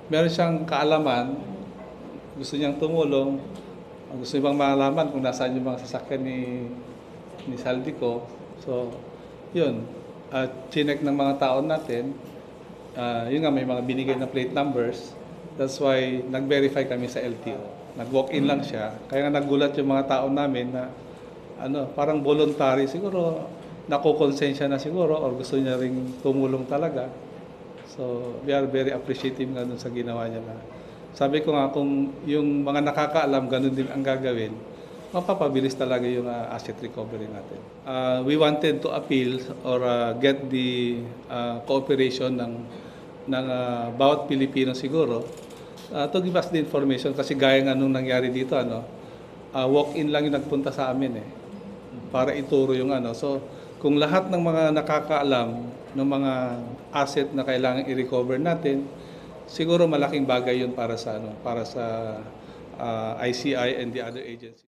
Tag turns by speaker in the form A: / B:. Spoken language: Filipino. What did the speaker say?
A: meron siyang kaalaman, gusto niyang tumulong, gusto niya bang malaman kung nasaan yung mga sasakyan ni Saldico. So, yun. Chinek ng mga tao natin, yun nga, may mga binigay na plate numbers. That's why nag-verify kami sa LTO. Nag-walk-in lang siya. Kaya nga nagulat yung mga tao namin na parang voluntary siguro, nakukonsensya na siguro or gusto niya ring tumulong talaga. So, we are very appreciative nga dun sa ginawa niya na. Sabi ko nga, kung yung mga nakakaalam, ganun din ang gagawin, mapapabilis talaga yung asset recovery natin. We wanted to appeal or get the cooperation ng bawat Pilipino siguro to give us the information kasi gaya nga nung nangyari dito, walk-in lang yung nagpunta sa amin para ituro yung So, kung lahat ng mga nakakaalam ng mga asset na kailangan i-recover natin, siguro malaking bagay yun para sa ICI and the other agencies.